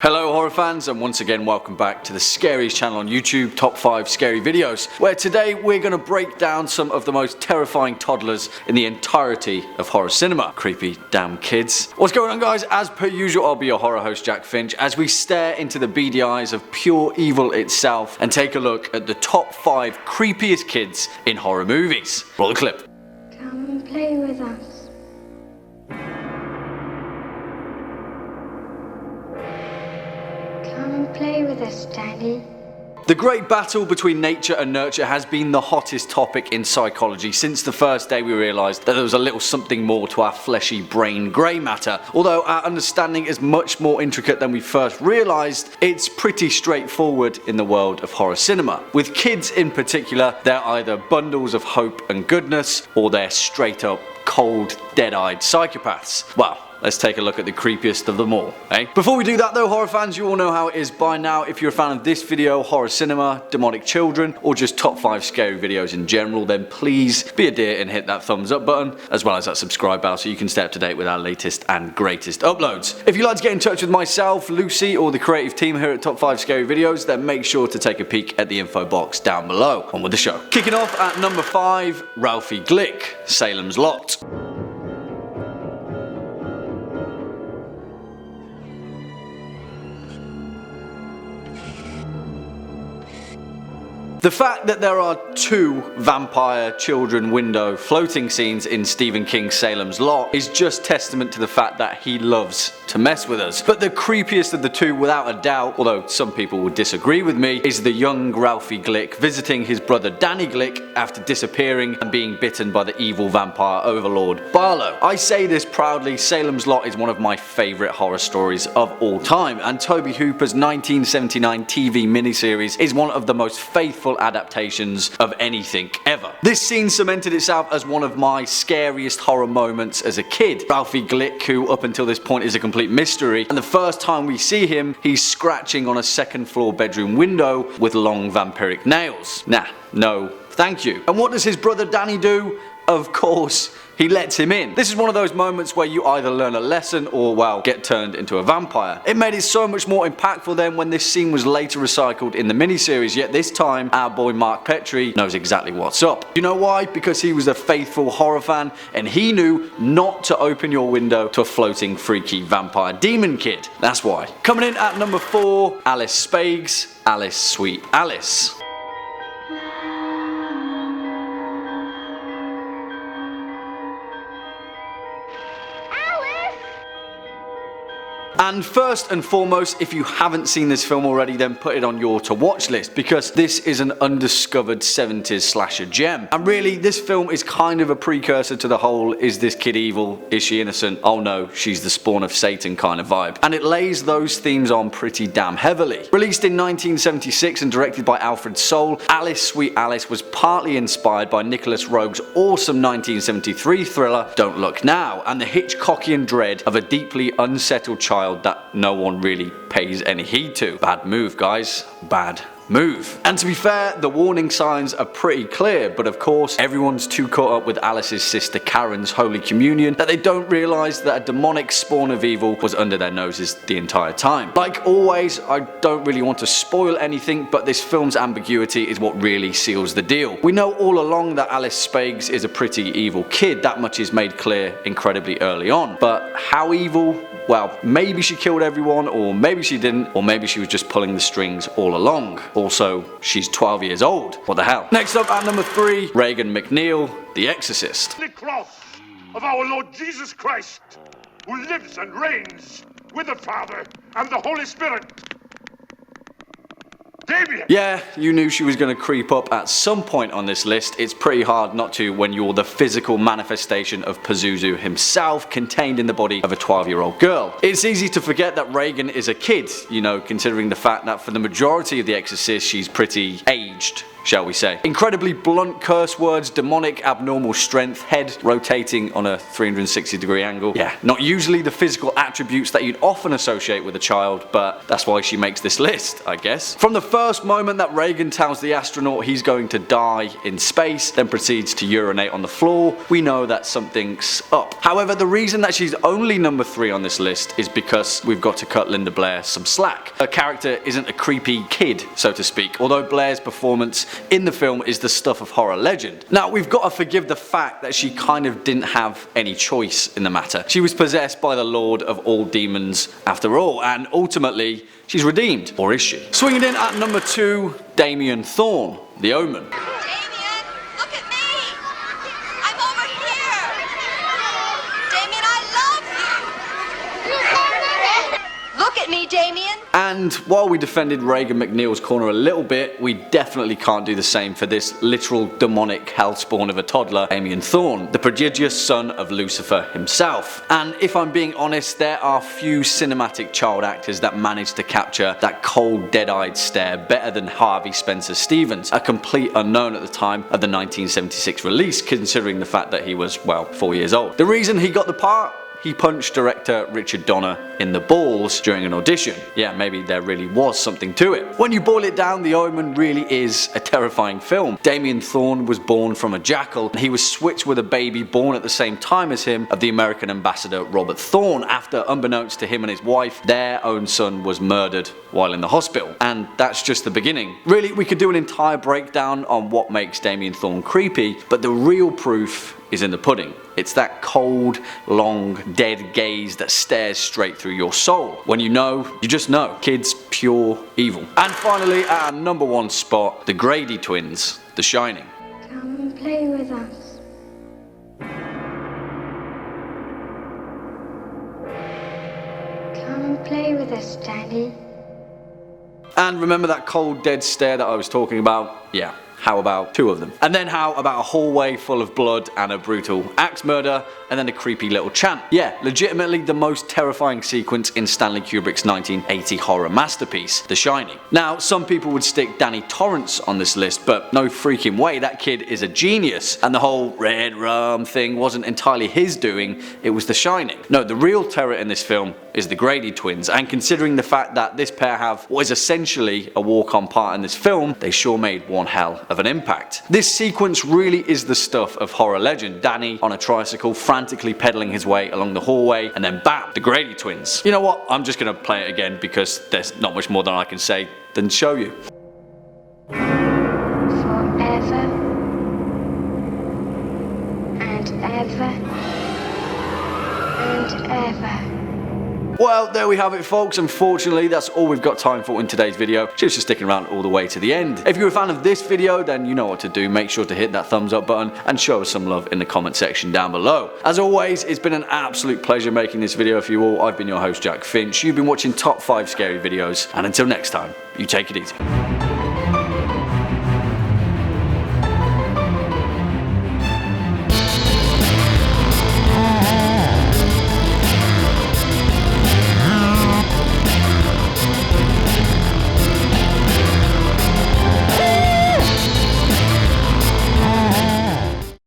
Hello horror fans, and once again welcome back to the scariest channel on YouTube, Top 5 Scary Videos, where today we're going to break down some of the most terrifying toddlers in the entirety of horror cinema. Creepy damn kids. What's going on guys? As per usual, I'll be your horror host Jack Finch as we stare into the beady eyes of pure evil itself and take a look at the top 5 creepiest kids in horror movies. Roll the clip. Come and play with us. Play with us, Daddy. The great battle between nature and nurture has been the hottest topic in psychology since the first day we realised that there was a little something more to our fleshy brain grey matter. Although our understanding is much more intricate than we first realised, it's pretty straightforward in the world of horror cinema. With kids in particular, they're either bundles of hope and goodness, or they're straight up cold, dead-eyed psychopaths. Well, let's take a look at the creepiest of them all, eh? Before we do that though, horror fans, you all know how it is by now. If you're a fan of this video, horror cinema, demonic children, or just top 5 scary videos in general, then please be a dear and hit that thumbs up button, as well as that subscribe bell so you can stay up to date with our latest and greatest uploads. If you'd like to get in touch with myself, Lucy, or the creative team here at Top 5 Scary Videos, then make sure to take a peek at the info box down below. On with the show. Kicking off at number 5, Ralphie Glick, Salem's Lot. The fact that there are 2 vampire children window floating scenes in Stephen King's Salem's Lot is just testament to the fact that he loves to mess with us. But the creepiest of the 2, without a doubt, although some people would disagree with me, is the young Ralphie Glick visiting his brother Danny Glick after disappearing and being bitten by the evil vampire overlord Barlow. I say this proudly, Salem's Lot is one of my favourite horror stories of all time, and Tobe Hooper's 1979 TV miniseries is one of the most faithful adaptations of anything ever. This scene cemented itself as one of my scariest horror moments as a kid. Ralphie Glick, who up until this point is a complete mystery, and the first time we see him, he's scratching on a second floor bedroom window with long vampiric nails. Nah, no, thank you. And what does his brother Danny do? Of course, he lets him in. This is one of those moments where you either learn a lesson or, well, get turned into a vampire. It made it so much more impactful then when this scene was later recycled in the miniseries, yet this time our boy Mark Petrie knows exactly what's up. You know why? Because he was a faithful horror fan and he knew not to open your window to a floating freaky vampire demon kid. That's why. Coming in at number 4, Alice Spags, Alice Sweet Alice. And first and foremost, if you haven't seen this film already, then put it on your to watch list, because this is an undiscovered 70s slasher gem. And really, this film is kind of a precursor to the whole is this kid evil, is she innocent, oh no, she's the spawn of Satan kind of vibe. And it lays those themes on pretty damn heavily. Released in 1976 and directed by Alfred Soule, Alice Sweet Alice was partly inspired by Nicholas Roeg's awesome 1973 thriller Don't Look Now, and the Hitchcockian dread of a deeply unsettled child that no one really pays any heed to. Bad move, guys. Bad move. And to be fair, the warning signs are pretty clear, but of course everyone's too caught up with Alice's sister Karen's Holy Communion that they don't realise that a demonic spawn of evil was under their noses the entire time. Like always, I don't really want to spoil anything, but this film's ambiguity is what really seals the deal. We know all along that Alice Spags is a pretty evil kid, that much is made clear incredibly early on. But how evil? Well, maybe she killed everyone, or maybe she didn't, or maybe she was just pulling the strings all along. Also, she's 12 years old. What the hell? Next up at number 3, Regan MacNeil, The Exorcist. The cross of our Lord Jesus Christ, who lives and reigns with the Father and the Holy Spirit. Damien! Yeah, you knew she was going to creep up at some point on this list. It's pretty hard not to when you're the physical manifestation of Pazuzu himself, contained in the body of a 12-year-old girl. It's easy to forget that Regan is a kid, you know, considering the fact that for the majority of The Exorcist she's pretty aged, shall we say. Incredibly blunt curse words, demonic abnormal strength, head rotating on a 360-degree angle. Yeah, not usually the physical attributes that you'd often associate with a child, but that's why she makes this list, I guess. From the first moment that Regan tells the astronaut he's going to die in space, then proceeds to urinate on the floor, we know that something's up. However, the reason that she's only number 3 on this list is because we've got to cut Linda Blair some slack. Her character isn't a creepy kid, so to speak, although Blair's performance in the film is the stuff of horror legend. Now, we've got to forgive the fact that she kind of didn't have any choice in the matter. She was possessed by the Lord of all demons after all, and ultimately, she's redeemed. Or is she? Swinging in at number 2, Damien Thorn, The Omen. Damien, look at me! I'm over here! Damien, I love you! Look at me, Damien! And while we defended Regan MacNeil's corner a little bit, we definitely can't do the same for this literal demonic hellspawn of a toddler, Damien Thorn, the prodigious son of Lucifer himself. And if I'm being honest, there are few cinematic child actors that manage to capture that cold, dead-eyed stare better than Harvey Spencer Stevens, a complete unknown at the time of the 1976 release, considering the fact that he was, well, 4 years old. The reason he got the part? He punched director Richard Donner in the balls during an audition. Yeah, maybe there really was something to it. When you boil it down, The Omen really is a terrifying film. Damien Thorn was born from a jackal, and he was switched with a baby born at the same time as him of the American ambassador Robert Thorn, after, unbeknownst to him and his wife, their own son was murdered while in the hospital. And that's just the beginning. Really, we could do an entire breakdown on what makes Damien Thorn creepy, but the real proof is in the pudding. It's that cold, long, dead gaze that stares straight through your soul. When you know, you just know. Kids, pure evil. And finally, at our number 1 spot, the Grady Twins, The Shining. Come play with us. Come play with us, Daddy. And remember that cold, dead stare that I was talking about? Yeah. How about 2 of them? And then how about a hallway full of blood and a brutal axe murder, and then a creepy little chant? Yeah, legitimately the most terrifying sequence in Stanley Kubrick's 1980 horror masterpiece, The Shining. Now, some people would stick Danny Torrance on this list, but no freaking way, that kid is a genius, and the whole red rum thing wasn't entirely his doing, it was The Shining. No, the real terror in this film is the Grady Twins, and considering the fact that this pair have what is essentially a walk-on part in this film, they sure made one hell of an impact. This sequence really is the stuff of horror legend. Danny on a tricycle frantically pedaling his way along the hallway, and then bam, the Grady Twins. You know what, I'm just gonna play it again because there's not much more than I can say than show you. Forever and ever and ever. Well, there we have it, folks. Unfortunately, that's all we've got time for in today's video. Cheers for sticking around all the way to the end. If you're a fan of this video, then you know what to do. Make sure to hit that thumbs up button and show us some love in the comment section down below. As always, it's been an absolute pleasure making this video for you all. I've been your host, Jack Finch. You've been watching Top 5 Scary Videos, and until next time, you take it easy.